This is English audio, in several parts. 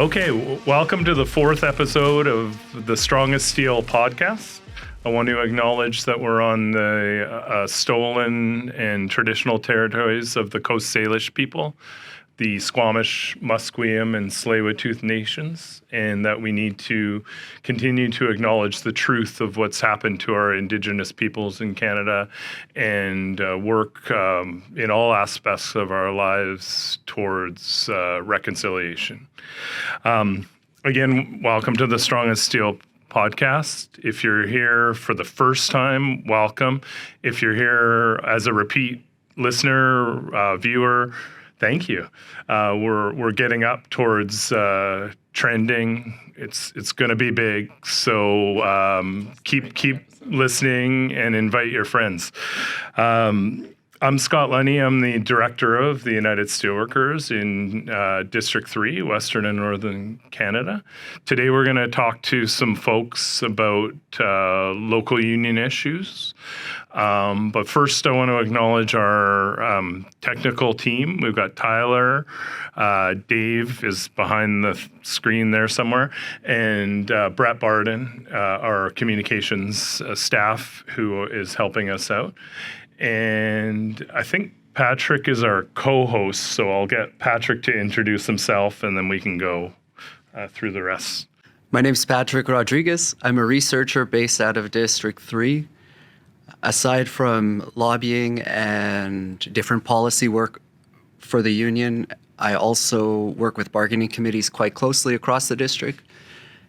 Okay, welcome to the fourth episode of the Strongest Steel podcast. I want to acknowledge that we're on the stolen and traditional territories of the Coast Salish people, the Squamish, Musqueam, and Tsleil-Waututh nations, and that we need to continue to acknowledge the truth of what's happened to our Indigenous peoples in Canada and work in all aspects of our lives towards reconciliation. Again, welcome to the Strongest Steel podcast. If you're here for the first time, welcome. If you're here as a repeat listener, viewer, thank you. We're getting up towards trending. It's going to be big. So keep listening and invite your friends. I'm Scott Lunny. I'm the director of the United Steelworkers in District 3, Western and Northern Canada. Today we're going to talk to some folks about local union issues. But first I want to acknowledge our technical team. We've got Tyler, Dave is behind the screen there somewhere, and Brett Barden, our communications staff, who is helping us out. And I think Patrick is our co-host, so I'll get Patrick to introduce himself, and then we can go through the rest. My name's Patrick Rodrigues. I'm a researcher based out of District 3. Aside from lobbying and different policy work for the union, I also work with bargaining committees quite closely across the district,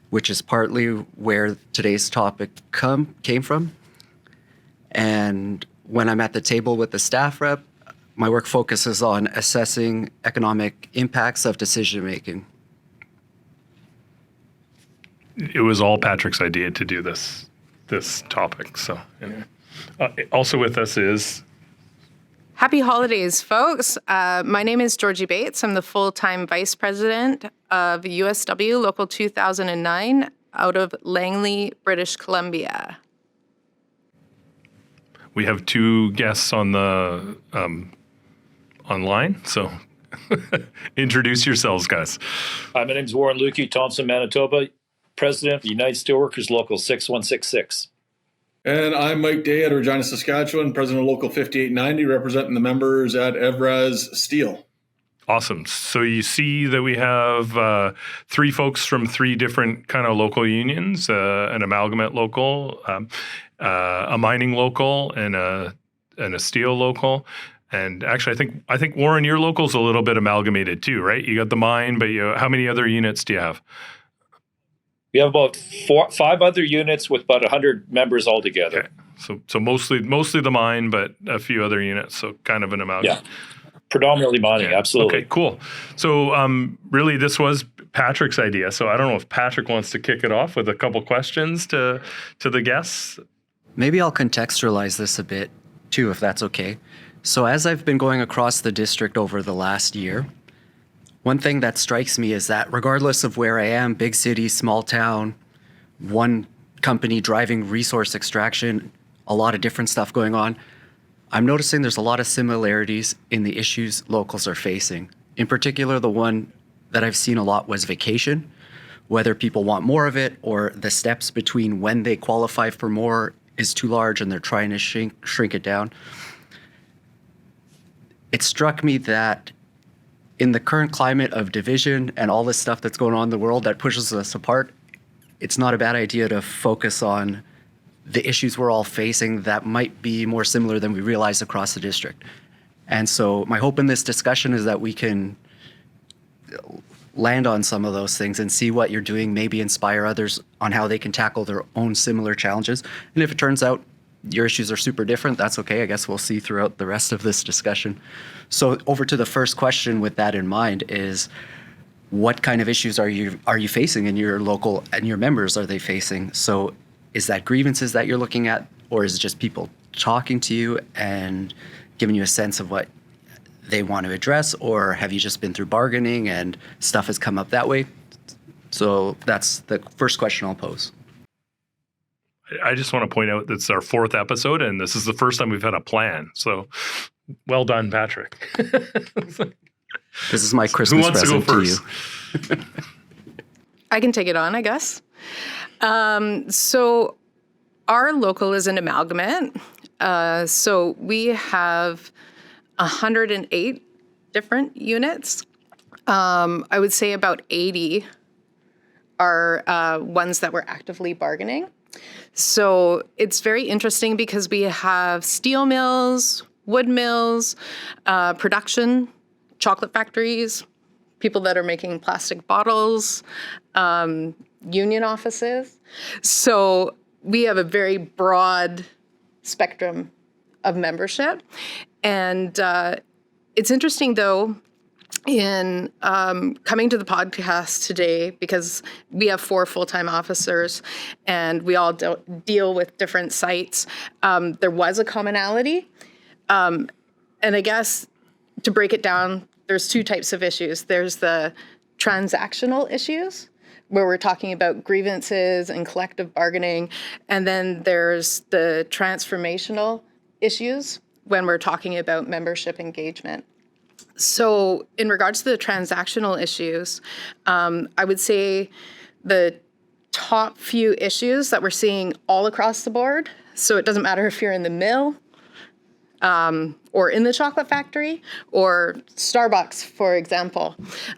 which is partly where today's topic came from. And when I'm at the table with the staff rep, my work focuses on assessing economic impacts of decision making. It was all Patrick's idea to do this topic. So anyway, also with us is Happy holidays, folks. My name is Georgi Bates. I'm the full-time vice president of USW Local 2009 out of Langley, British Columbia. We have two guests on the online, so introduce yourselves, guys. Hi, my name is Warren Luky, Thompson, Manitoba, president of the United Steelworkers Local 6166. And I'm Mike Day at Regina, Saskatchewan, president of Local 5890, representing the members at Evraz Steel. Awesome. So you see that we have three folks from three different kind of local unions, an amalgamate local, a mining local, and a steel local. And actually, I think Warren, your local's a little bit amalgamated too, right? You got the mine, but how many other units do you have? We have about 5 other units with about 100 members altogether. Okay. So mostly the mine, but a few other units. So kind of an amalgam. Yeah. Predominantly mining, absolutely. Okay, cool. So really this was Patrick's idea. So I don't know if Patrick wants to kick it off with a couple questions to the guests. Maybe I'll contextualize this a bit too, if that's okay. So as I've been going across the district over the last year, one thing that strikes me is that regardless of where I am, big city, small town, one company driving resource extraction, a lot of different stuff going on, I'm noticing there's a lot of similarities in the issues locals are facing. In particular, the one that I've seen a lot was vacation, whether people want more of it or the steps between when they qualify for more is too large and they're trying to shrink it down. It struck me that in the current climate of division and all this stuff that's going on in the world that pushes us apart, it's not a bad idea to focus on the issues we're all facing that might be more similar than we realize across the district. And so my hope in this discussion is that we can land on some of those things and see what you're doing, maybe inspire others on how they can tackle their own similar challenges. And if it turns out your issues are super different, that's okay. I guess we'll see throughout the rest of this discussion. So over to the first question with that in mind is, what kind of issues are you facing in your local, and your members are they facing? So is that grievances that you're looking at, or is it just people talking to you and giving you a sense of what they want to address, or have you just been through bargaining and stuff has come up that way? So that's the first question I'll pose. I just want to point out that it's our fourth episode, and this is the first time we've had a plan. So well done, Patrick. This is my Christmas present to you. I can take it on, I guess. So our local is an amalgamate. So we have 108 different units. I would say about 80 are ones that we're actively bargaining. So it's very interesting because we have steel mills, wood mills, production, chocolate factories, people that are making plastic bottles, union offices. So we have a very broad spectrum of membership. And it's interesting, though, in coming to the podcast today, because we have 4 full-time officers and we all deal with different sites, there was a commonality. And I guess to break it down, there's 2 types of issues. There's the transactional issues, where we're talking about grievances and collective bargaining. And then there's the transformational issues when we're talking about membership engagement. So in regards to the transactional issues, I would say the top few issues that we're seeing all across the board, so it doesn't matter if you're in the mill or in the chocolate factory or Starbucks, for example,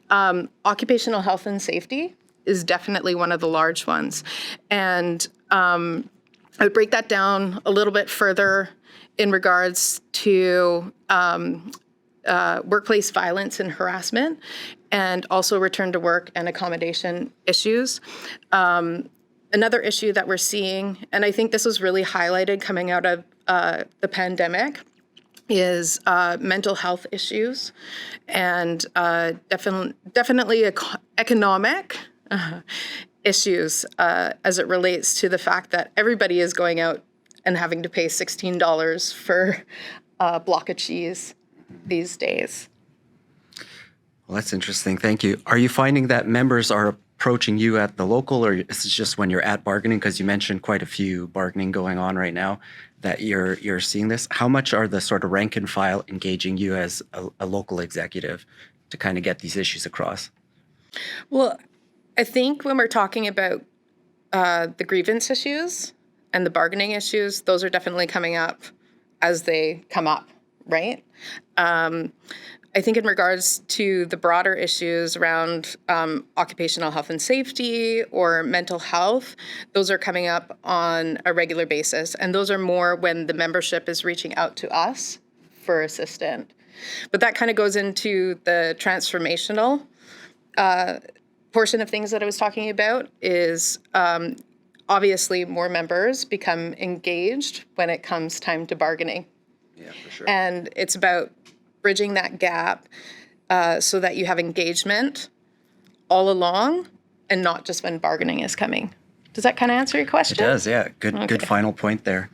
occupational health and safety is definitely one of the large ones. And I would break that down a little bit further in regards to workplace violence and harassment, and also return to work and accommodation issues. Another issue that we're seeing, and I think this was really highlighted coming out of the pandemic, is mental health issues and definitely economic issues as it relates to the fact that everybody is going out and having to pay $16 for a block of cheese these days. Well, that's interesting. Thank you. Are you finding that members are approaching you at the local, or is it just when you're at bargaining? Because you mentioned quite a few bargaining going on right now that you're seeing this. How much are the sort of rank and file engaging you as a local executive to kind of get these issues across? Well, I think when we're talking about the grievance issues and the bargaining issues, those are definitely coming up as they come up, right? I think in regards to the broader issues around occupational health and safety or mental health, those are coming up on a regular basis. And those are more when the membership is reaching out to us for assistance. But that kind of goes into the transformational portion of things that I was talking about is obviously more members become engaged when it comes time to bargaining. Yeah, for sure. And it's about bridging that gap so that you have engagement all along and not just when bargaining is coming. Does that kind of answer your question? It does, yeah. Good final point there.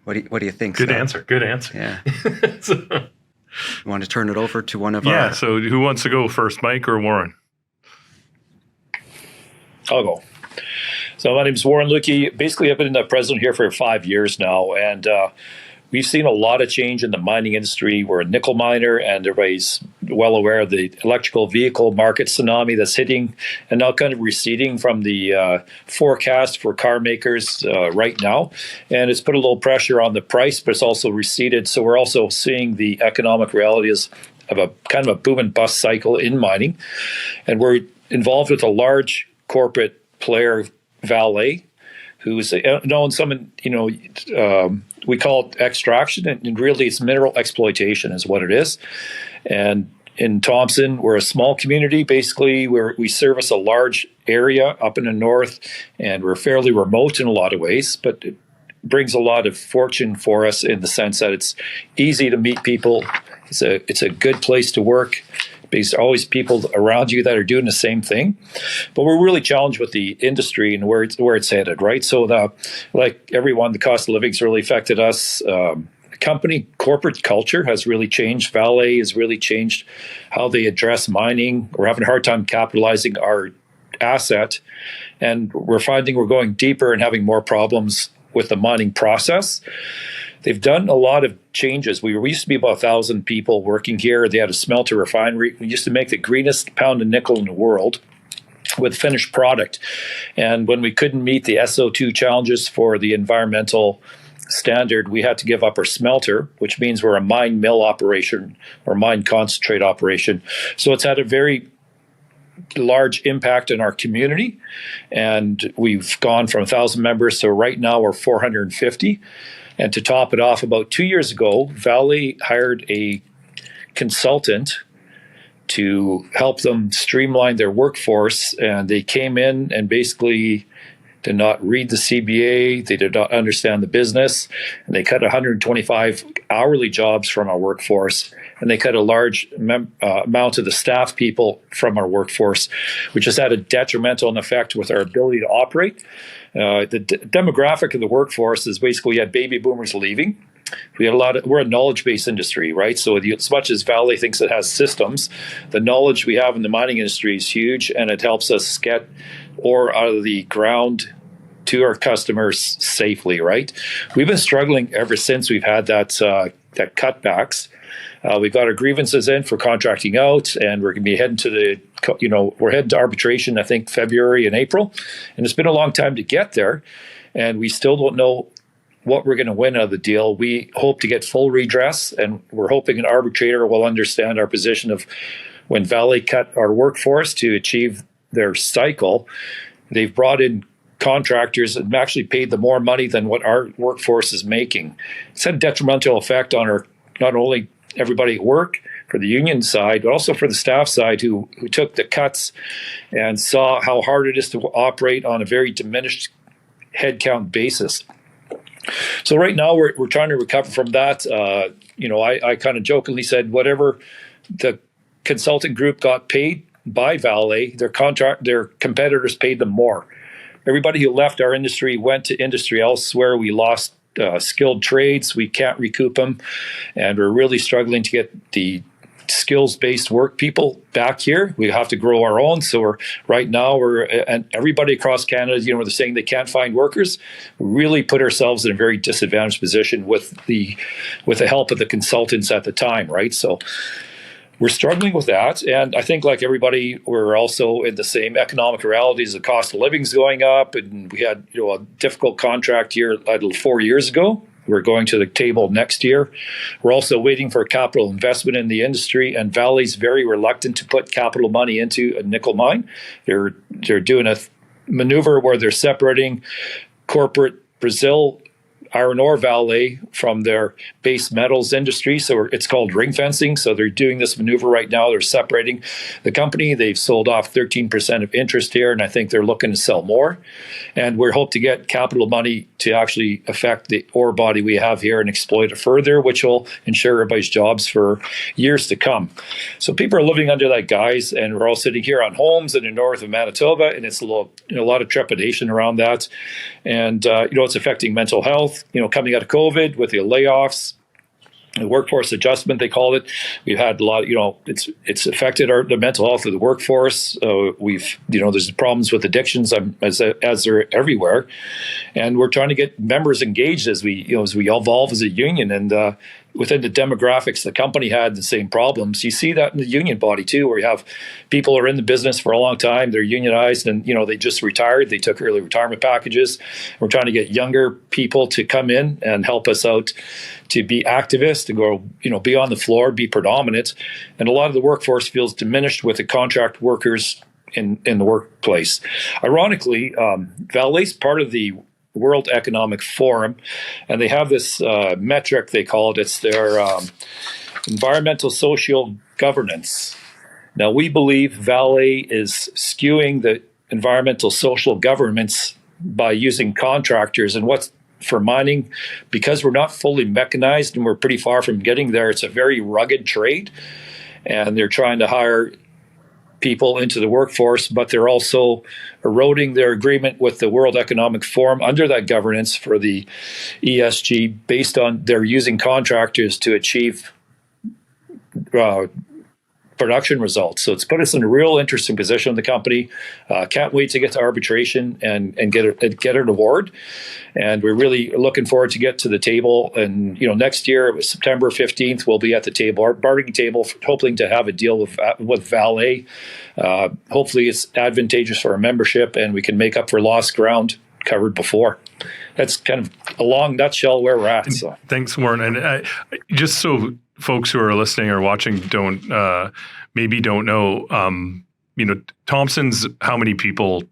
What do you think? Good Scott? answer. Good answer. Yeah. You want to turn it over to one of our... Yeah, so who wants to go first, Mike or Warren? I'll go. So my name is Warren Luky. Basically, I've been the president here for 5 years now, and we've seen a lot of change in the mining industry. We're a nickel miner, and everybody's well aware of the electrical vehicle market tsunami that's hitting and now kind of receding from the forecast for car makers right now. And it's put a little pressure on the price, but it's also receded. So we're also seeing the economic realities of a kind of a boom and bust cycle in mining. And we're involved with a large corporate player, Vale, who's known some, we call it extraction, and really it's mineral exploitation is what it is. And in Thompson, we're a small community, basically, where we service a large area up in the north, and we're fairly remote in a lot of ways, but it brings a lot of fortune for us in the sense that it's easy to meet people. It's a good place to work, because there are always people around you that are doing the same thing. But we're really challenged with the industry and where it's headed, right? So like everyone, the cost of living has really affected us. Company corporate culture has really changed. Vale has really changed how they address mining. We're having a hard time capitalizing our asset. And we're finding we're going deeper and having more problems with the mining process. They've done a lot of changes. We used to be about 1,000 people working here. They had a smelter refinery. We used to make the greenest pound of nickel in the world. with finished product. And when we couldn't meet the SO2 challenges for the environmental standard, we had to give up our smelter, which means we're a mine mill operation or mine concentrate operation. So it's had a very large impact in our community. And we've gone from 1,000 members to right now we're 450. And to top it off, about 2 years ago, Valley hired a consultant to help them streamline their workforce. And they came in and basically did not read the CBA. They did not understand the business. And they cut 125 hourly jobs from our workforce. And they cut a large amount of the staff people from our workforce, which has had a detrimental effect with our ability to operate. The demographic of the workforce is basically we had baby boomers leaving. We're a knowledge-based industry, right? So as much as Valley thinks it has systems, the knowledge we have in the mining industry is huge, and it helps us get ore out of the ground to our customers safely, right? We've been struggling ever since we've had that cutbacks. We've got our grievances in for contracting out, and we're going to be heading to we're heading to arbitration, I think, February and April. And it's been a long time to get there, and we still don't know what we're going to win out of the deal. We hope to get full redress, and we're hoping an arbitrator will understand our position of when Valley cut our workforce to achieve their cycle. They've brought in contractors and actually paid them more money than what our workforce is making. It's had a detrimental effect on our not only everybody at work for the union side, but also for the staff side who took the cuts and saw how hard it is to operate on a very diminished headcount basis. So right now we're trying to recover from that. I kind of jokingly said whatever the consulting group got paid by Vale, their competitors paid them more. Everybody who left our industry went to industry elsewhere. We lost skilled trades. We can't recoup them. And we're really struggling to get the skills-based work people back here. We have to grow our own. So and everybody across Canada, they're saying they can't find workers. We really put ourselves in a very disadvantaged position with the help of the consultants at the time, right? So we're struggling with that. And I think like everybody, we're also in the same economic realities. The cost of living is going up, and we had a difficult contract year 4 years ago. We're going to the table next year. We're also waiting for capital investment in the industry, and Valley's very reluctant to put capital money into a nickel mine. They're doing a maneuver where they're separating corporate Brazil iron ore Valley from their base metals industry. So it's called ring fencing. So they're doing this maneuver right now. They're separating the company. They've sold off 13% of interest here, and I think they're looking to sell more. And we hope to get capital money to actually affect the ore body we have here and exploit it further, which will ensure everybody's jobs for years to come. So people are living under that guise, and we're all sitting here on homes in the north of Manitoba, and it's a lot of trepidation around that. And, it's affecting mental health. Coming out of COVID with the layoffs, the workforce adjustment, they called it. We've had a lot, it's affected the mental health of the workforce. There's problems with addictions as they're everywhere. And we're trying to get members engaged as we evolve as a union. And within the demographics, the company had the same problems. You see that in the union body too, where you have people who are in the business for a long time, they're unionized, and they just retired. They took early retirement packages. We're trying to get younger people to come in and help us out to be activists, to go, be on the floor, be predominant. And a lot of the workforce feels diminished with the contract workers in the workplace. Ironically, Vale's part of the World Economic Forum, and they have this metric, they call it. It's their environmental social governance. Now, we believe Vale is skewing the environmental social governance by using contractors. And what's for mining, because we're not fully mechanized and we're pretty far from getting there, it's a very rugged trade. And they're trying to hire people into the workforce, but they're also eroding their agreement with the World Economic Forum under that governance for the ESG, based on they're using contractors to achieve production results. So it's put us in a real interesting position in the company. Can't wait to get to arbitration and get an award. And we're really looking forward to get to the table. And next year, September 15th, we'll be at the table, our bargaining table, hoping to have a deal with Valet. Hopefully, it's advantageous for our membership, and we can make up for lost ground covered before. That's kind of a long nutshell where we're at. So. Thanks, Warren. And just so folks who are listening or watching don't know, Thompson's how many people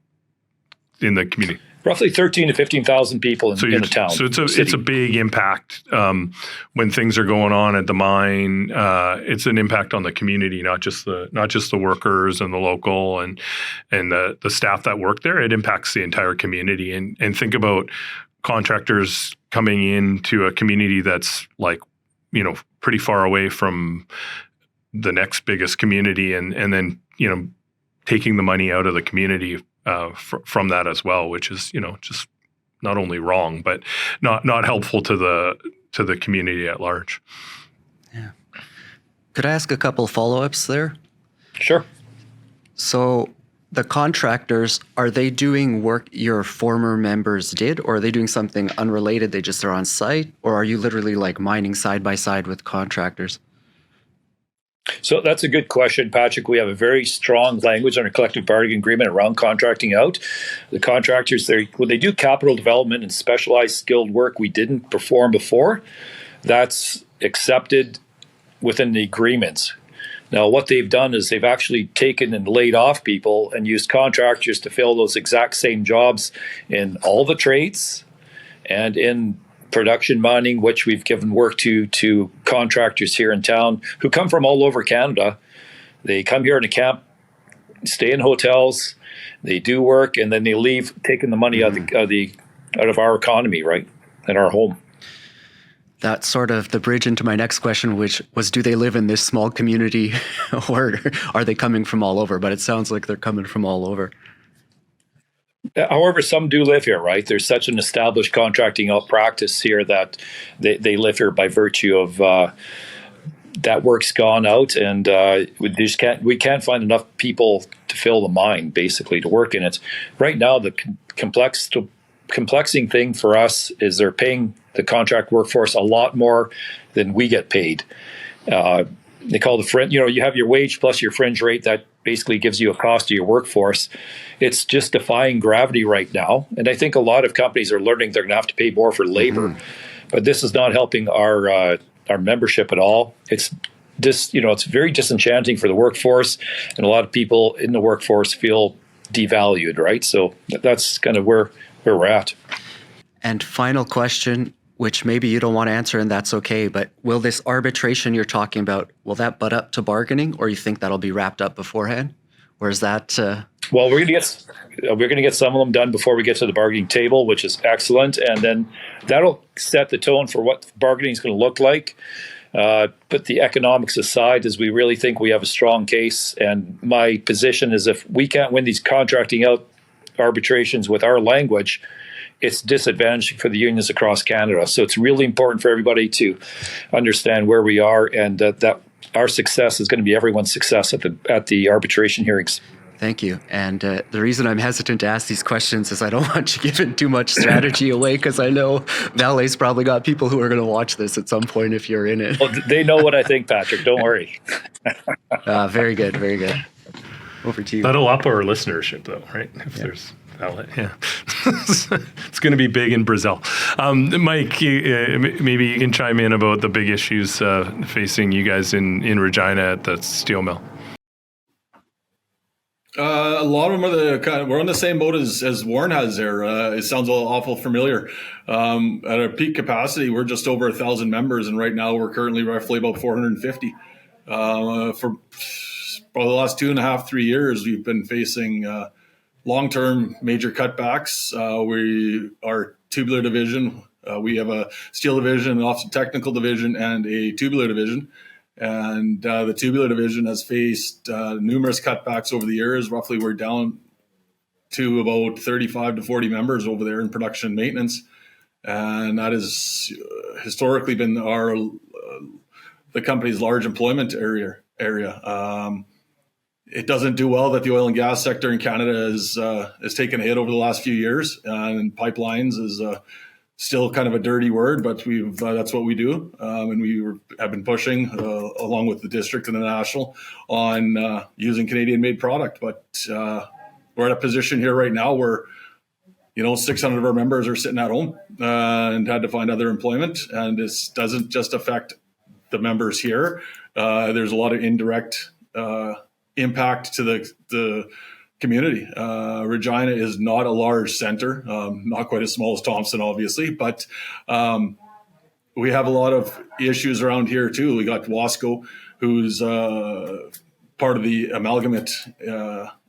in the community? Roughly 13 to 15,000 people in the town. So it's a big impact when things are going on at the mine. It's an impact on the community, not just the workers and the local and the staff that work there. It impacts the entire community. And think about contractors coming into a community that's pretty far away from the next biggest community, and then taking the money out of the community from that as well, which is just not only wrong but not helpful to the community at large. Yeah. Could I ask a couple follow-ups there? Sure. So the contractors, are they doing work your former members did, or are they doing something unrelated? They just are on site, or are you literally mining side by side with contractors? So that's a good question, Patrick. We have a very strong language on our collective bargaining agreement around contracting out. The contractors, when they do capital development and specialized skilled work we didn't perform before, that's accepted within the agreements. Now, what they've done is they've actually taken and laid off people and used contractors to fill those exact same jobs in all the trades and in production mining, which we've given work to contractors here in town who come from all over Canada. They come here in a camp, stay in hotels, they do work, and then they leave, taking the money out of our economy, right, and our home. That's sort of the bridge into my next question, which was, do they live in this small community or are they coming from all over? But it sounds like they're coming from all over. However, some do live here, right? There's such an established contracting out practice here that they live here by virtue of that work's gone out, and we can't find enough people to fill the mine, basically, to work in it. Right now, the complexing thing for us is they're paying the contract workforce a lot more than we get paid. They call the fringe, you have your wage plus your fringe rate that basically gives you a cost to your workforce. It's just defying gravity right now. And I think a lot of companies are learning they're going to have to pay more for labor. Mm-hmm. But this is not helping our membership at all. It's it's very disenchanting for the workforce, and a lot of people in the workforce feel devalued, right? So that's kind of where we're at. And final question, which maybe you don't want to answer, and that's okay, but will this arbitration you're talking about, will that butt up to bargaining, or you think that'll be wrapped up beforehand? Or is that... Well, we're going to get some of them done before we get to the bargaining table, which is excellent, and then that'll set the tone for what bargaining is going to look like. Put the economics aside, as we really think we have a strong case, and my position is if we can't win these contracting out arbitrations with our language, it's disadvantaging for the unions across Canada. So it's really important for everybody to understand where we are, and that our success is going to be everyone's success at the arbitration hearings. Thank you. And the reason I'm hesitant to ask these questions is I don't want you giving too much strategy away, because I know Valet's probably got people who are going to watch this at some point if you're in it. Well, they know what I think, Patrick. Don't worry. Very good. Very good. Over to you. That'll up our listenership, though, right? If there's Valet, yeah. It's going to be big in Brazil. Mike, maybe you can chime in about the big issues facing you guys in Regina at the steel mill. A lot of them are we're on the same boat as Warren has there. It sounds awful familiar. At our peak capacity, we're just over 1,000 members, and right now we're currently roughly about 450. For the last 2.5-3 years, we've been facing long-term major cutbacks. Our tubular division, we have a steel division, an office technical division, and a tubular division. And the tubular division has faced numerous cutbacks over the years. Roughly, we're down to about 35 to 40 members over there in production and maintenance. And that has historically been the company's large employment area. area. It doesn't do well that the oil and gas sector in Canada has taken a hit over the last few years, and pipelines is still kind of a dirty word, but that's what we do, and have been pushing along with the district and the national on using Canadian-made product. But we're at a position here right now where 600 of our members are sitting at home and had to find other employment, and this doesn't just affect the members here. There's a lot of indirect impact to the community. Regina is not a large center, not quite as small as Thompson, obviously, but we have a lot of issues around here too. We got Wasco, who's part of the amalgamate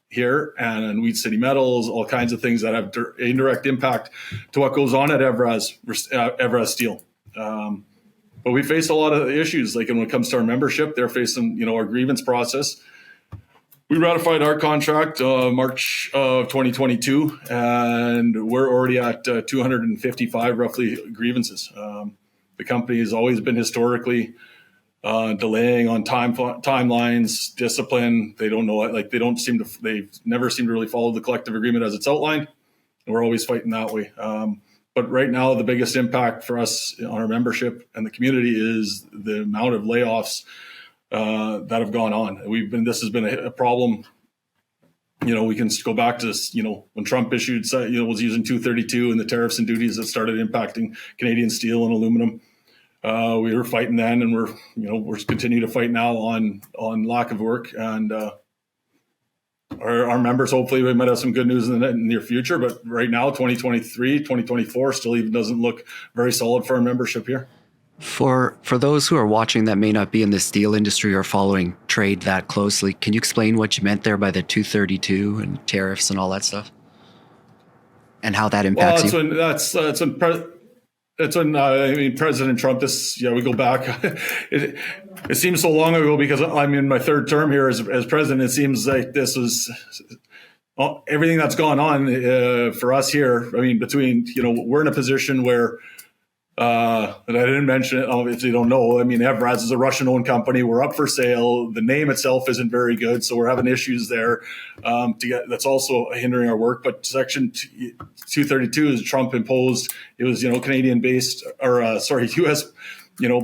here, and Weed City Metals, all kinds of things that have indirect impact to what goes on at Evraz Steel. But we face a lot of issues, like when it comes to our membership, they're facing, our grievance process. We ratified our contract March of 2022, and we're already at 255 roughly grievances. The company has always been historically delaying on timelines, discipline. They don't know, they've never seemed to really follow the collective agreement as it's outlined. And we're always fighting that way. But right now, the biggest impact for us on our membership and the community is the amount of layoffs that have gone on. This has been a problem. We can go back to when Trump was using 232 and the tariffs and duties that started impacting Canadian steel and aluminum. We were fighting then, and we're continuing to fight now on lack of work. And our members, hopefully, we might have some good news in the near future. But right now, 2023, 2024 still even doesn't look very solid for our membership here. For those who are watching that may not be in the steel industry or following trade that closely, can you explain what you meant there by the 232 and tariffs and all that stuff, and how that impacts you? That's when President Trump. We go back. It seems so long ago because I'm in my third term here as president. It seems like this was everything that's gone on for us here. Between we're in a position where. And I didn't mention it, obviously you don't know. Evraz is a Russian-owned company. We're up for sale. The name itself isn't very good, so we're having issues there. That's also hindering our work. But Section 232 is Trump imposed. It was, Canadian-based, or U.S.,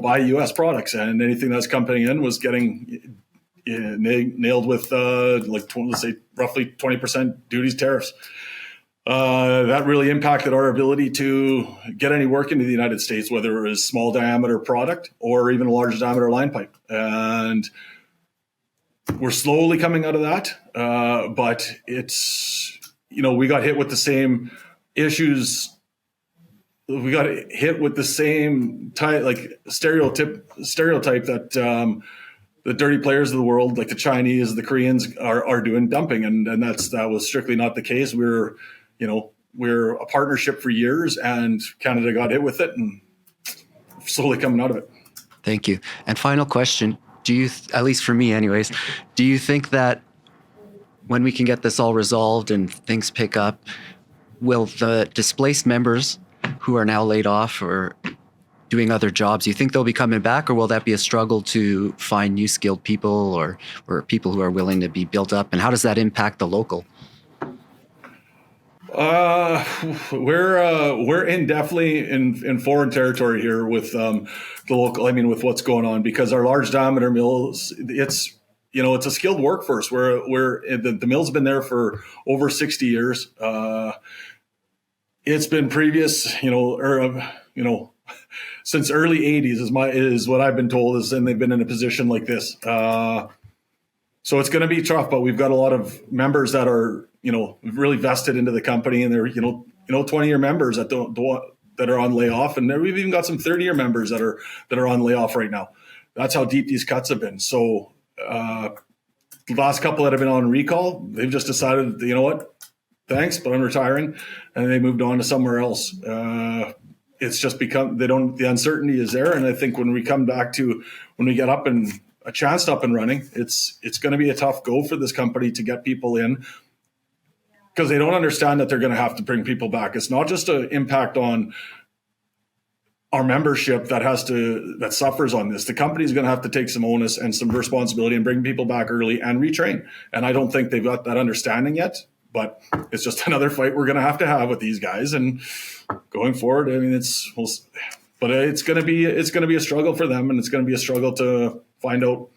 buy U.S. products, and anything that's coming in was getting nailed with, let's say, roughly 20% duties, tariffs. That really impacted our ability to get any work into the United States, whether it was small diameter product or even a large diameter line pipe. And we're slowly coming out of that. But it's, we got hit with the same issues. We got hit with the same stereotype that, the dirty players of the world, like the Chinese, the Koreans are doing dumping. And that was strictly not the case. We're a partnership for years, and Canada got hit with it, and slowly coming out of it. Thank you. And final question, at least for me anyways, do you think that when we can get this all resolved and things pick up, will the displaced members who are now laid off or doing other jobs, you think they'll be coming back, or will that be a struggle to find new skilled people or people who are willing to be built up? And how does that impact the local? We're definitely in foreign territory here with the local. With what's going on, because our large diameter mills, it's a skilled workforce. The mill's been there for over 60 years. It's been previous, since early 80s is what I've been told, and they've been in a position like this. So it's going to be tough, but we've got a lot of members that are, really vested into the company, and they're, 20-year members that are on layoff. And we've even got some 30-year members that are on layoff right now. That's how deep these cuts have been. So the last couple that have been on recall, they've just decided, you know what, thanks, but I'm retiring. And they moved on to somewhere else. It's just become, the uncertainty is there. And I think when we get a chance up and running, it's going to be a tough go for this company to get people in, because they don't understand that they're going to have to bring people back. It's not just an impact on our membership that suffers on this. The company's going to have to take some onus and some responsibility and bring people back early and retrain. And I don't think they've got that understanding yet, but it's just another fight we're going to have with these guys. And going forward, I mean, it's going to be a struggle for them, and it's going to be a struggle to find out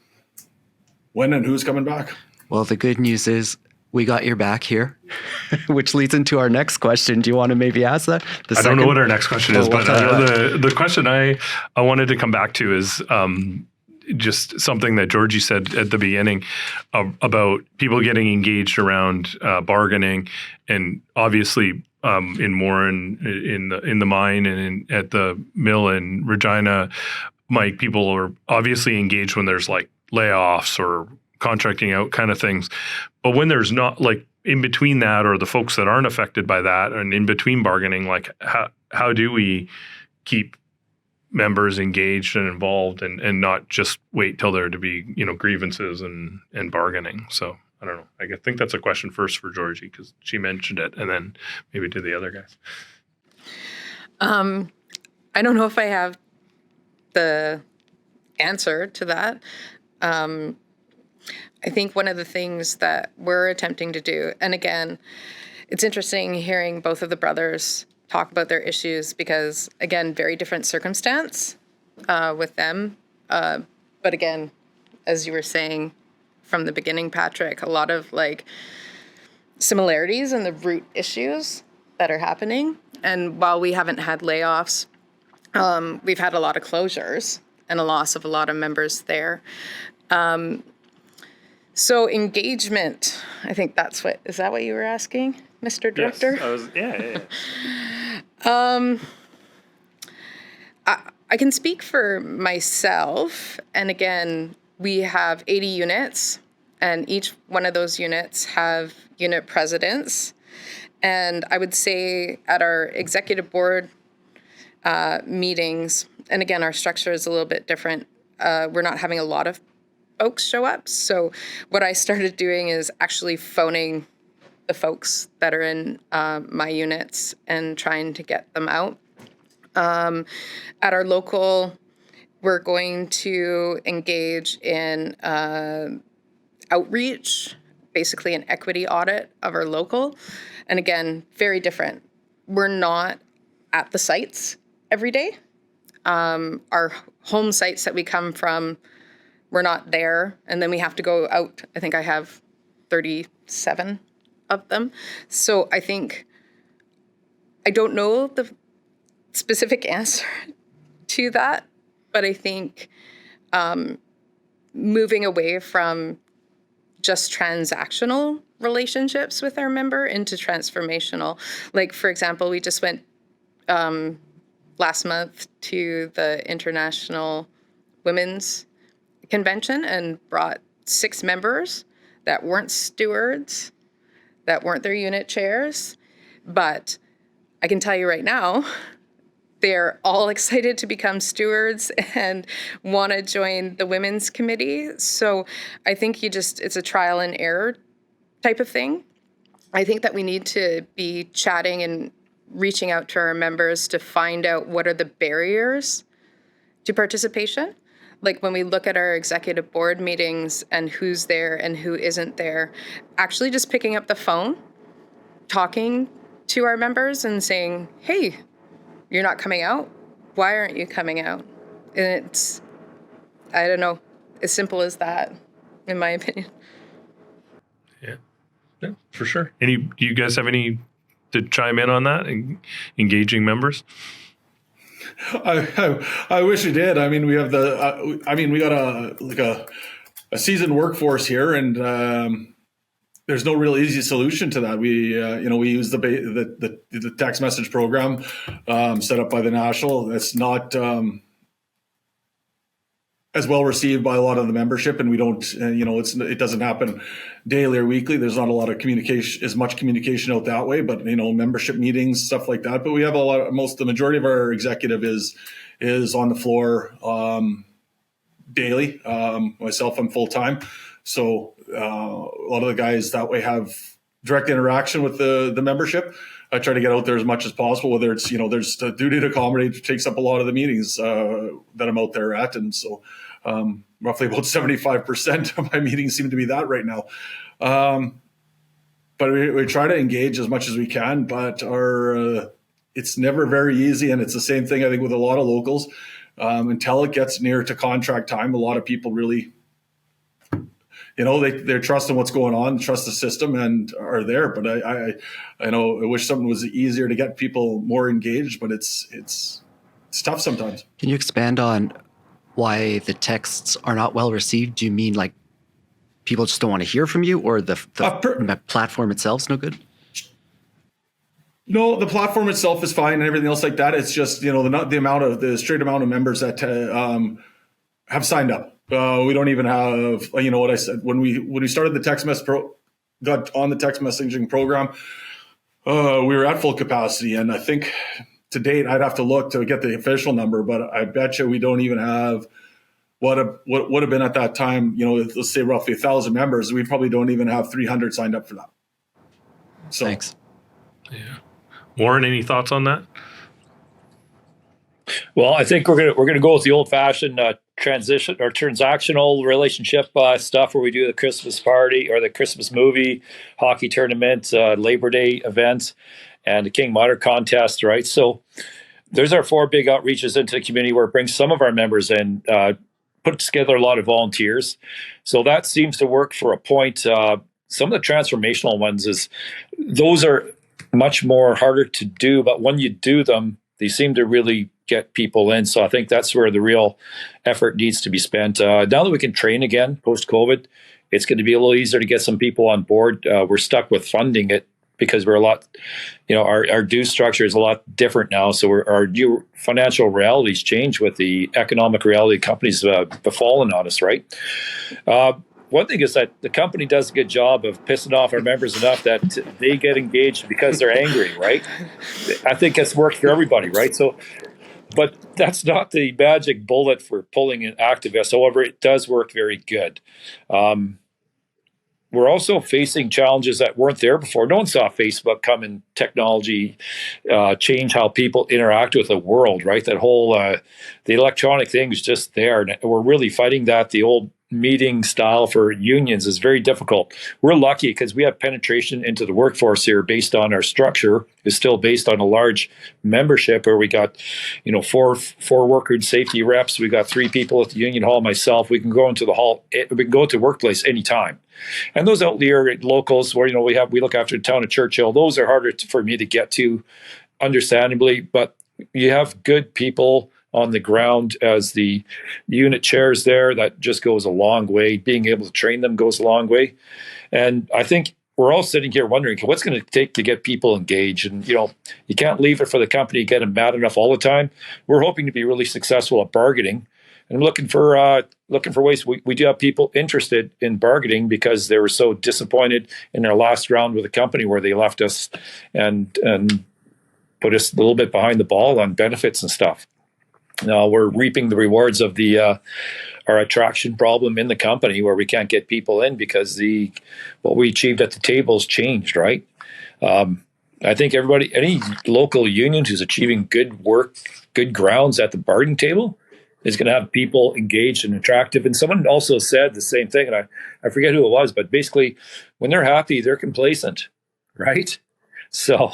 when and who's coming back. Well, the good news is we got your back here, which leads into our next question. Do you want to maybe ask that? I don't know what our next question is, but the question I wanted to come back to is just something that Georgie said at the beginning about people getting engaged around bargaining, and obviously in the mine and at the mill in Regina, Mike, people are obviously engaged when there's like layoffs or contracting out kind of things. But when there's not, like in between that, or the folks that aren't affected by that, and in between bargaining, like how do we keep members engaged and involved and not just wait till there to be, grievances and bargaining? So I don't know. I think that's a question first for Georgie, because she mentioned it, and then maybe to the other guys. I don't know if I have the answer to that. I think one of the things that we're attempting to do, and again, it's interesting hearing both of the brothers talk about their issues because, again, very different circumstance with them. But again, as you were saying from the beginning, Patrick, a lot of like similarities in the root issues that are happening. And while we haven't had layoffs, we've had a lot of closures and a loss of a lot of members there. So engagement, I think is that what you were asking, Mr. Director? Yes, yeah. I can speak for myself. And again, we have 80 units, and each one of those units have unit presidents. And I would say at our executive board meetings, and again, our structure is a little bit different. We're not having a lot of folks show up. So what I started doing is actually phoning the folks that are in my units and trying to get them out. At our local, we're going to engage in outreach, basically an equity audit of our local. And again, very different. We're not at the sites every day. Our home sites that we come from, we're not there. And then we have to go out. I think I have 37 of them. So I don't know the specific answer to that, but I think moving away from just transactional relationships with our member into transformational. Like, for example, we just went last month to the International Women's Convention and brought 6 members that weren't stewards, that weren't their unit chairs. But I can tell you right now, they're all excited to become stewards and want to join the women's committee. So I think it's a trial and error type of thing. I think that we need to be chatting and reaching out to our members to find out what are the barriers to participation. Like when we look at our executive board meetings and who's there and who isn't there, actually just picking up the phone, talking to our members and saying, hey, you're not coming out? Why aren't you coming out? And it's, I don't know, as simple as that, in my opinion. Yeah, for sure. Do you guys have any to chime in on that, engaging members? I wish we did. I mean, we have we got a seasoned workforce here, and there's no real easy solution to that. We use the text message program set up by the National. It's not as well received by a lot of the membership, and we don't. It doesn't happen daily or weekly. There's not a lot of communication out that way. But membership meetings, stuff like that. But we have the majority of our executive is on the floor daily. Myself, I'm full time, so a lot of the guys that way have direct interaction with the membership. I try to get out there as much as possible, whether it's, there's the duty to accommodate takes up a lot of the meetings that I'm out there at. And so roughly about 75% of my meetings seem to be that right now. But we try to engage as much as we can, but it's never very easy. And it's the same thing, I think, with a lot of locals. Until it gets near to contract time, a lot of people really, they're trusting what's going on, trust the system, and are there. But I know I wish something was easier to get people more engaged, but it's tough sometimes. Can you expand on why the texts are not well received? Do you mean like people just don't want to hear from you, or the platform itself's no good? No, the platform itself is fine and everything else like that. It's just, the straight amount of members that have signed up. We don't even have, what I said, when we started the got on the text messaging program, we were at full capacity. And I think to date, I'd have to look to get the official number, but I bet you we don't even have what would have been at that time, let's say roughly 1,000 members. We probably don't even have 300 signed up for that. So, thanks. Yeah. Warren, any thoughts on that? Well, I think we're gonna go with the old-fashioned transition or transactional relationship stuff, where we do the Christmas party or the Christmas movie, hockey tournament, Labor Day event, and the King Monitor contest, right? So there's our 4 big outreaches into the community, where it brings some of our members in, put together a lot of volunteers. So that seems to work for a point. Some of the transformational ones those are much more harder to do, but when you do them, they seem to really get people in. So I think that's where the real effort needs to be spent. Now that we can train again post-COVID, it's going to be a little easier to get some people on board. We're stuck with funding it because we're a lot, our due structure is a lot different now. So our new financial realities change with the economic reality companies befallen on us, right? One thing is that the company does a good job of pissing off our members enough that they get engaged because they're angry, right? I think it's worked for everybody, right? So, but that's not the magic bullet for pulling in activists. However, it does work very good. We're also facing challenges that weren't there before. No one saw Facebook come and technology change how people interact with the world, right? That whole, the electronic thing is just there. And we're really fighting that. The old meeting style for unions is very difficult. We're lucky because we have penetration into the workforce here based on our structure is still based on a large membership, where we got, four worker safety reps. We got 3 people at the union hall, myself. We can go into the hall. We can go to workplace anytime. And those out there locals where, we look after the town of Churchill, those are harder for me to get to, understandably, but you have good people on the ground as the unit chairs there. That just goes a long way. Being able to train them goes a long way. And I think we're all sitting here wondering what's going to take to get people engaged. And, you can't leave it for the company to get them mad enough all the time. We're hoping to be really successful at bargaining. And I'm looking for ways. We do have people interested in bargaining because they were so disappointed in their last round with the company, where they left us and put us a little bit behind the ball on benefits and stuff. Now we're reaping the rewards of our attraction problem in the company, where we can't get people in because what we achieved at the table has changed, right? I think any local union who's achieving good work, good grounds at the bargaining table is going to have people engaged and attractive. And someone also said the same thing, and I forget who it was, but basically when they're happy, they're complacent, right? So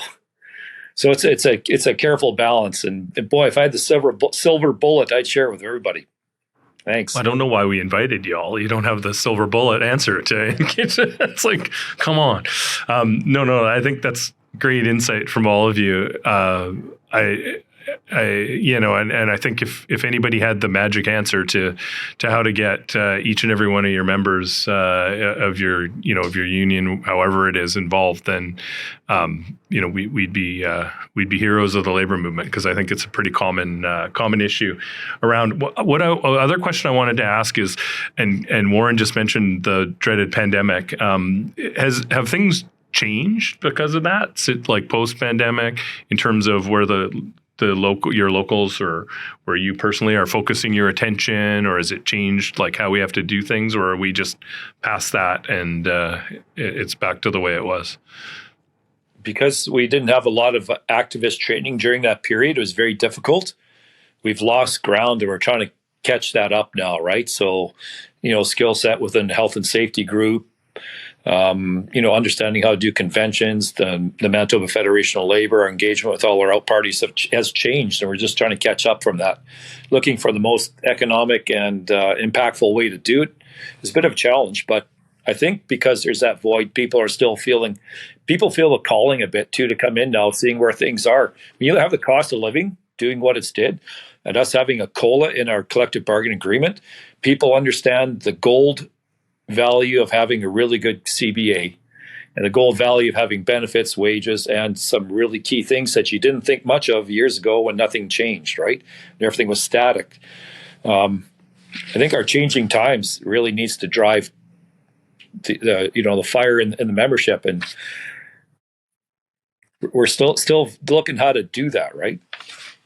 it's a careful balance. And boy, if I had the silver bullet, I'd share it with everybody. Thanks. I don't know why we invited y'all. You don't have the silver bullet answer to it's like, come on. No, I think that's great insight from all of you. And I think if anybody had the magic answer to how to get each and every one of your members of your union, however it is, involved, then we'd be heroes of the labor movement, because I think it's a pretty common issue around. Other question I wanted to ask is, and Warren just mentioned the dreaded pandemic. Have things changed because of that? So, like post-pandemic, in terms of where your locals or where you personally are focusing your attention, or has it changed like how we have to do things, or are we just past that and it's back to the way it was? because we didn't have a lot of activist training during that period, it was very difficult. We've lost ground and we're trying to catch that up now, right? So, skill set within the health and safety group, understanding how to do conventions, the Manitoba Federation of Labor, our engagement with all our out parties has changed, and we're just trying to catch up from that. Looking for the most economic and impactful way to do it is a bit of a challenge, but I think because there's that void, people feel the calling a bit too to come in now, seeing where things are. When you have the cost of living doing what it's did, and us having a COLA in our collective bargaining agreement, people understand the gold value of having a really good CBA and the gold value of having benefits, wages, and some really key things that you didn't think much of years ago when nothing changed, right? And everything was static. I think our changing times really needs to drive the fire in the membership, and we're still looking how to do that, right?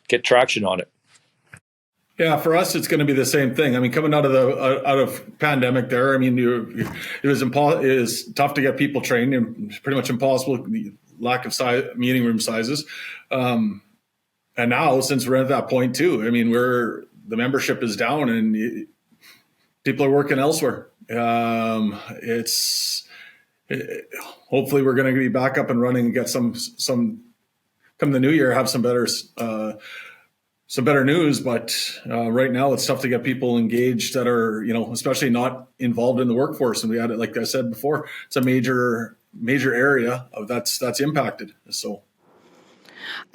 Get traction on it. Yeah, for us, it's going to be the same thing. I mean, coming out of pandemic, there. I mean, it was tough to get people trained, and pretty much impossible. The lack of meeting room sizes, and now since we're at that point too, I mean, the membership is down, and people are working elsewhere. Hopefully we're going to be back up and running and get some come the new year, have some better news. But right now it's tough to get people engaged that are, especially not involved in the workforce. And we had it, like I said before, it's a major area that's impacted. So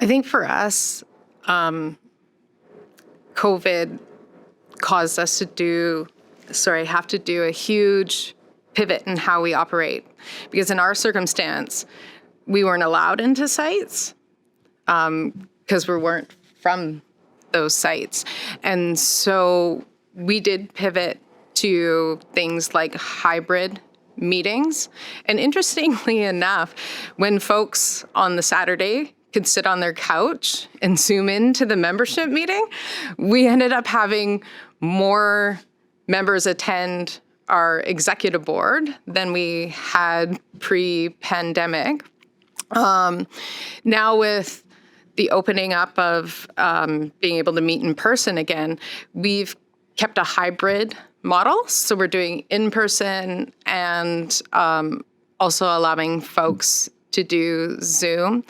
I think for us, COVID caused us to have to do a huge pivot in how we operate, because in our circumstance, we weren't allowed into sites because we weren't from those sites. And so we did pivot to things like hybrid meetings. And interestingly enough, when folks on the Saturday could sit on their couch and Zoom into the membership meeting, we ended up having more members attend our executive board than we had pre-pandemic. Now with the opening up of being able to meet in person again, we've kept a hybrid model. So we're doing in-person and also allowing folks to do Zoom.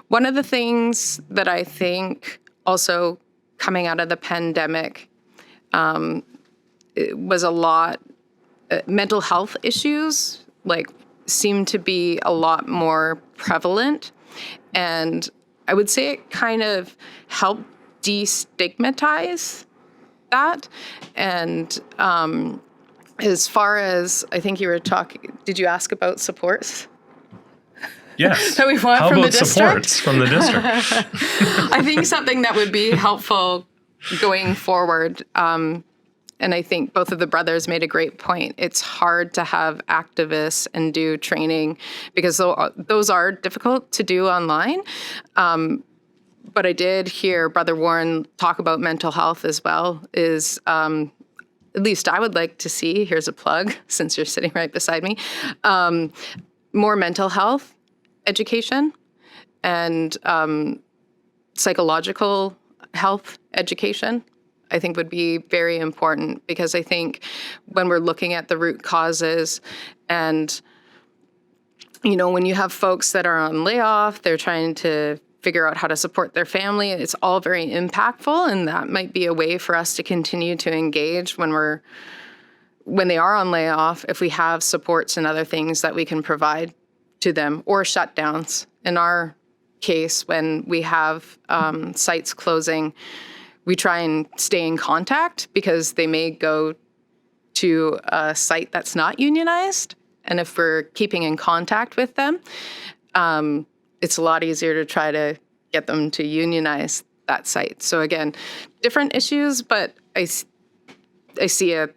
One of the things that I think also coming out of the pandemic it was a lot, mental health issues seem to be a lot more prevalent. And I would say it kind of helped destigmatize that. And as far as, I think you were talking, did you ask about supports? Yes. That we want How from about the district? supports from the district? I think something that would be helpful going forward, and I think both of the brothers made a great point. It's hard to have activists and do training because those are difficult to do online. But I did hear Brother Warren talk about mental health as well, at least I would like to see, here's a plug since you're sitting right beside me, more mental health education and psychological health education. I think would be very important, because I think when we're looking at the root causes and, when you have folks that are on layoff, they're trying to figure out how to support their family. It's all very impactful, and that might be a way for us to continue to engage when they are on layoff, if we have supports and other things that we can provide to them, or shutdowns. In our case, when we have sites closing, we try and stay in contact because they may go to a site that's not unionized. And if we're keeping in contact with them, it's a lot easier to try to get them to unionize that site. So again, different issues, but I see a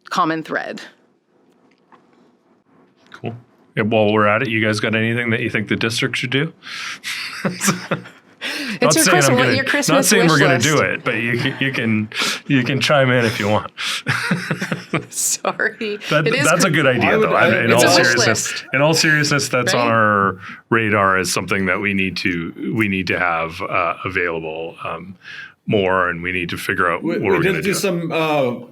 common thread. Cool. Yeah, while we're at it, you guys got anything that you think the district should do? It's your Christmas, your not Christmas saying we're wish going to list. do it, but you can chime in if you want. Sorry. That's a good idea, though. It's a wish list. In all seriousness, that's on Right? our radar as something that we need to have available more, and we need to figure out what we're We going did to do do. some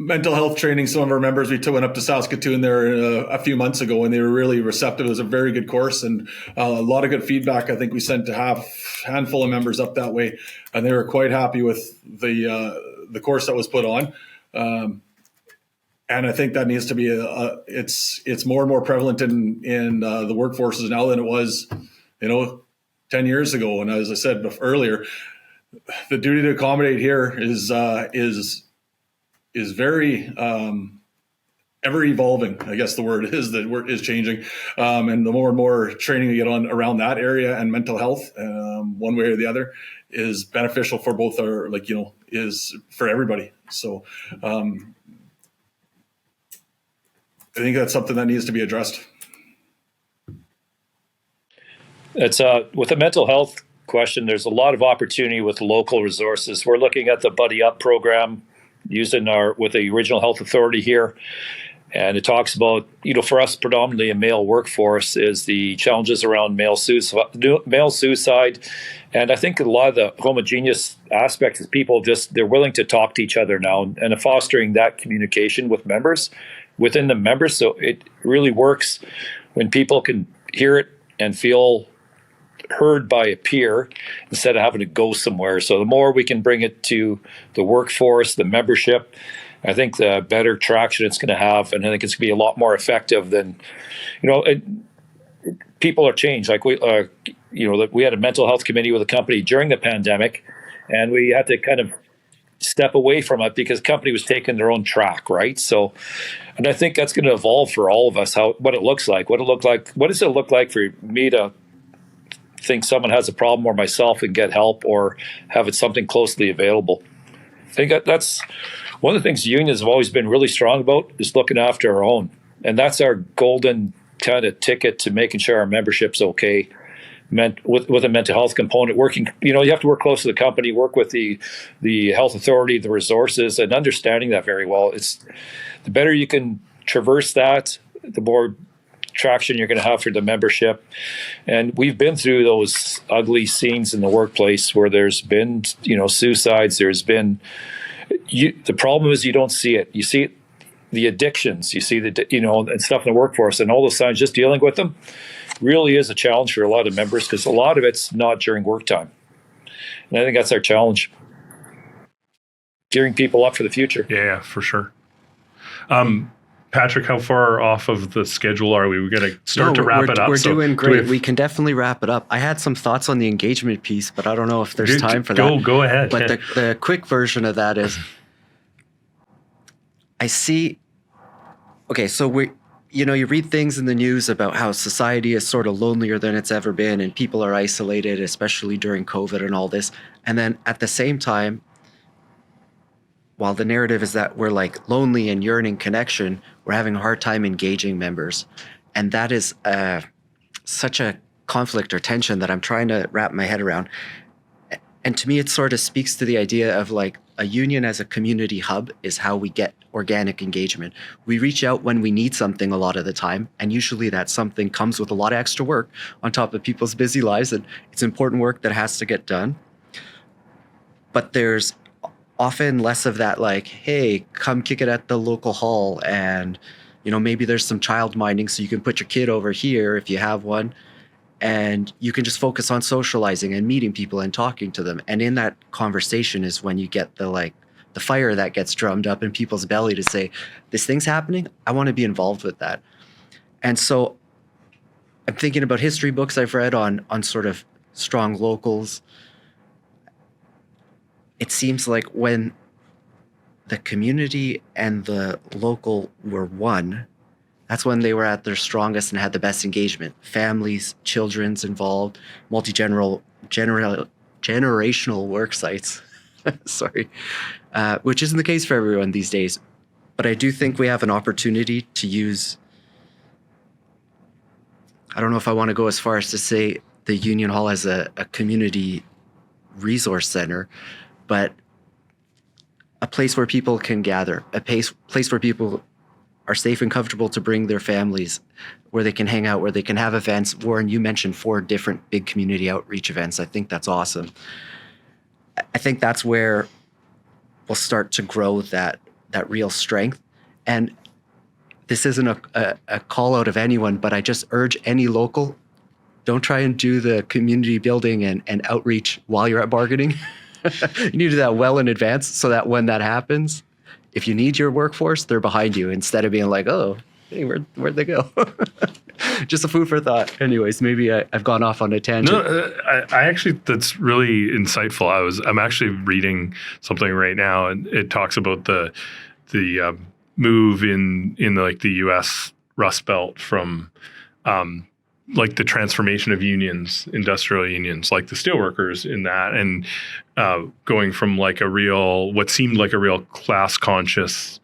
mental health training. Some of our members, went up to Saskatoon there a few months ago, and they were really receptive. It was a very good course and a lot of good feedback. I think we sent a handful of members up that way, and they were quite happy with the course that was put on. And I think that needs to be it's more and more prevalent in the workforces now than it was, 10 years ago. And as I said earlier, the duty to accommodate here is very ever evolving. I guess the word is that word is changing, and the more and more training we get on around that area and mental health, one way or the other, is beneficial for both our is for everybody. So I think that's something that needs to be addressed. It's with the mental health question, there's a lot of opportunity with local resources. We're looking at the Buddy Up program using with the Regional Health Authority here. And it talks about, for us predominantly a male workforce, is the challenges around male suicide. And I think a lot of the homogeneous aspects is people they're willing to talk to each other now and fostering that communication with members within the members. So it really works when people can hear it and feel heard by a peer instead of having to go somewhere. So the more we can bring it to the workforce, the membership, I think the better traction it's going to have, and I think it's going to be a lot more effective than, people are changed. Like we had a mental health committee with a company during the pandemic, and we had to kind of step away from it because the company was taking their own track, right? So, and I think that's going to evolve for all of us. What it looks like, what does it look like for me to think someone has a problem or myself and get help or have it something closely available? I think that's one of the things unions have always been really strong about is looking after our own. And that's our golden kind of ticket to making sure our membership's okay. With a mental health component, working, you have to work close to the company, work with the health authority, the resources, and understanding that very well. It's the better you can traverse that, the more traction you're going to have for the membership. And we've been through those ugly scenes in the workplace where there's been, suicides. There's been, the problem is you don't see it. You see it, the addictions, you see and stuff in the workforce and all those signs, just dealing with them really is a challenge for a lot of members because a lot of it's not during work time. And I think that's our challenge. Gearing people up for the future. Yeah, for sure. Patrick, how far off of the schedule are we? We're going to start to wrap it up. We're doing great. We can definitely wrap it up. I had some thoughts on the engagement piece, but I don't know if there's time for that. Go ahead. But the quick version of that is, I see, okay, so you read things in the news about how society is sort of lonelier than it's ever been and people are isolated, especially during COVID and all this. And then at the same time, while the narrative is that we're like lonely and yearning connection, we're having a hard time engaging members. And that is such a conflict or tension that I'm trying to wrap my head around. And to me, it sort of speaks to the idea of like a union as a community hub is how we get organic engagement. We reach out when we need something a lot of the time. And usually that something comes with a lot of extra work on top of people's busy lives. And it's important work that has to get done. But there's often less of that like, hey, come kick it at the local hall. And, maybe there's some child minding so you can put your kid over here if you have one. And you can just focus on socializing and meeting people and talking to them. And in that conversation is when you get the fire that gets drummed up in people's belly to say, this thing's happening. I want to be involved with that. And so I'm thinking about history books I've read on sort of strong locals. It seems like when the community and the local were one, that's when they were at their strongest and had the best engagement. Families, children's involved, generational work sites. Sorry, which isn't the case for everyone these days. But I do think we have an opportunity to use, I don't know if I want to go as far as to say the Union Hall as a community resource center, but a place where people can gather, a place where people are safe and comfortable to bring their families, where they can hang out, where they can have events. Warren, you mentioned 4 different big community outreach events. I think that's awesome. I think that's where we'll start to grow that real strength. And this isn't a call out of anyone, but I just urge any local, don't try and do the community building and outreach while you're at bargaining. You need to do that well in advance so that when that happens, if you need your workforce, they're behind you instead of being like, oh, hey, where'd they go? Just a food for thought. Anyways, maybe I've gone off on a tangent. No, I actually, that's really insightful. I'm actually reading something right now, and it talks about the move in like the U.S. Rust Belt from like the transformation of unions, industrial unions, like the steelworkers in that, and going from like what seemed like a real class conscious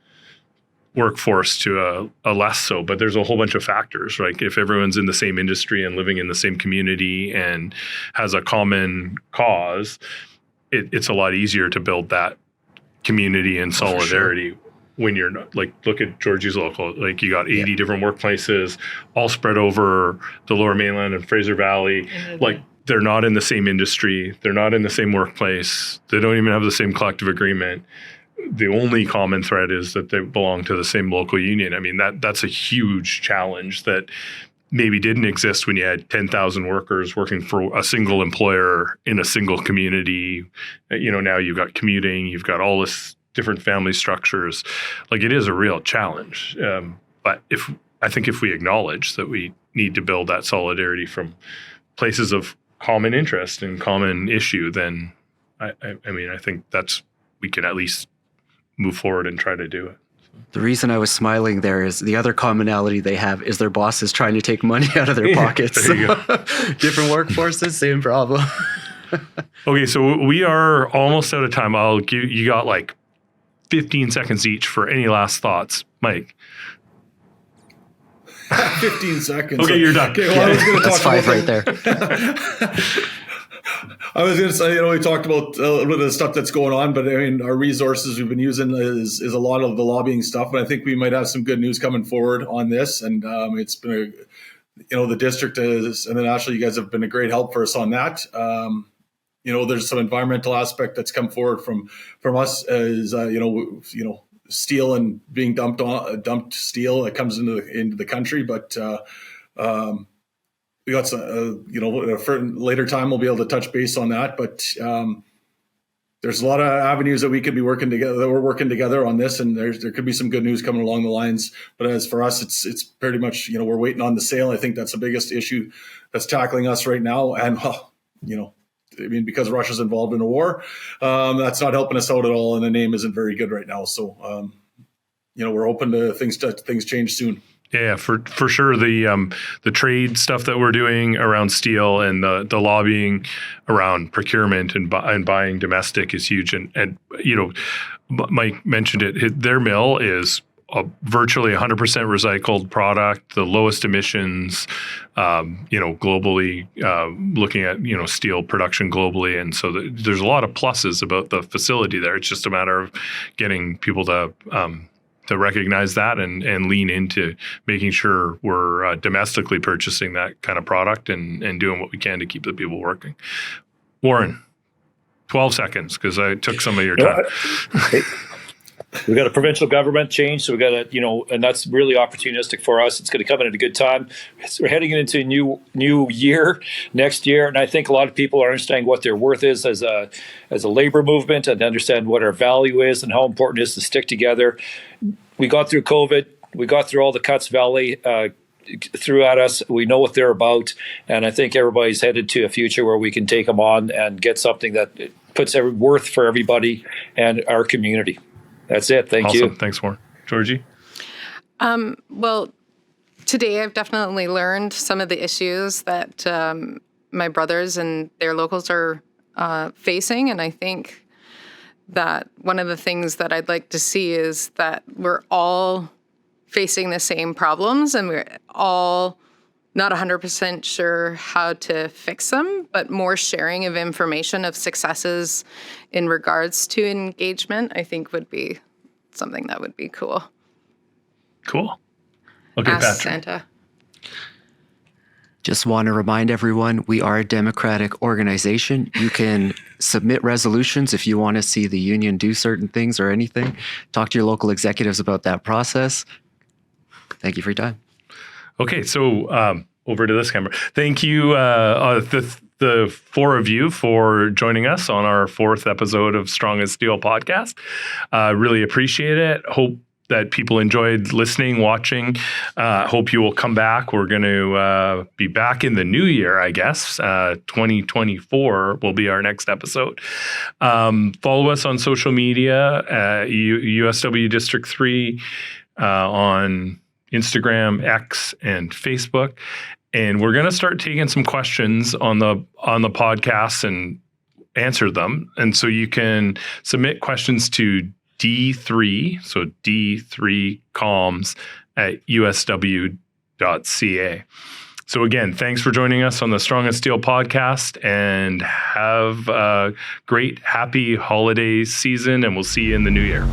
workforce to a less so. But there's a whole bunch of factors, right? If everyone's in the same industry and living in the same community and has a common cause, it's a lot easier to build that community and solidarity. Sure. When you're not, like, look at Georgi's Local, like you got 80 different workplaces all spread over the Lower Mainland and Fraser Valley. Like, they're not in the same industry. They're not in the same workplace. They don't even have the same collective agreement. The only common thread is that they belong to the same local union. I mean, that's a huge challenge that maybe didn't exist when you had 10,000 workers working for a single employer in a single community. Now you've got commuting, you've got all this different family structures. Like, it is a real challenge. But I think if we acknowledge that we need to build that solidarity from places of common interest and common issue, then I think we can at least move forward and try to do it. The reason I was smiling there is the other commonality they have is their bosses trying to take money out of their pockets. There you go. Different workforces, same problem. Okay, so we are almost out of time. You got like 15 seconds each for any last thoughts. Mike. 15 seconds. Okay, you're done. Okay, well, I was going to talk 5 right there. I was going to say, we talked about a little bit of the stuff that's going on, but I mean, our resources we've been using is a lot of the lobbying stuff, and I think we might have some good news coming forward on this. And it's been the district is, and the national, you guys have been a great help for us on that. There's some environmental aspect that's come forward from us as steel and being dumped steel that comes into the country, but we got some, for later time we'll be able to touch base on that. But there's a lot of avenues that we could be working together. That we're working together on this, and there could be some good news coming along the lines. But as for us, it's pretty much we're waiting on the sale. I think that's the biggest issue that's tackling us right now, and because Russia's involved in a war, that's not helping us out at all, and the name isn't very good right now. So, we're open to things change soon. Yeah, for sure. The trade stuff that we're doing around steel and the lobbying around procurement and buying domestic is huge. And Mike mentioned it. Their mill is virtually 100% recycled product, the lowest emissions, globally, looking at, steel production globally. And so there's a lot of pluses about the facility there. It's just a matter of getting people to recognize that and lean into making sure we're domestically purchasing that kind of product and doing what we can to keep the people working. Warren, 12 seconds, because I took some of your time. We got a provincial government change, so we got and that's really opportunistic for us. It's going to come in at a good time. We're heading into a new year next year, and I think a lot of people are understanding what their worth is as a labor movement, and understand what our value is and how important it is to stick together. We got through COVID. We got through all the cuts Valley threw at us. We know what they're about, and I think everybody's headed to a future where we can take them on and get something that puts worth for everybody and our community. That's it. Thank you. Thanks, Warren. Georgie? Well, today I've definitely learned some of the issues that my brothers and their locals are facing. And I think that one of the things that I'd like to see is that we're all facing the same problems and we're all not 100% sure how to fix them, but more sharing of information of successes in regards to engagement, I think would be something that would be cool. Cool. Okay, Ask Patrick. Santa. Just want to remind everyone, we are a democratic organization. You can submit resolutions if you want to see the union do certain things or anything. Talk to your local executives about that process. Thank you for your time. Okay, so over to this camera. Thank you, the four of you, for joining us on our 4th episode of Strong as Steel podcast. Really appreciate it. Hope that people enjoyed listening, watching. Hope you will come back. We're going to be back in the new year, I guess. 2024 will be our next episode. Follow us on social media, USW District 3 on Instagram, X, and Facebook. And we're going to start taking some questions on the podcast and answer them. And so you can submit questions to D3, so D3comms at usw.ca. So again, thanks for joining us on the Strong as Steel podcast, and have a great, happy holiday season, and we'll see you in the new year.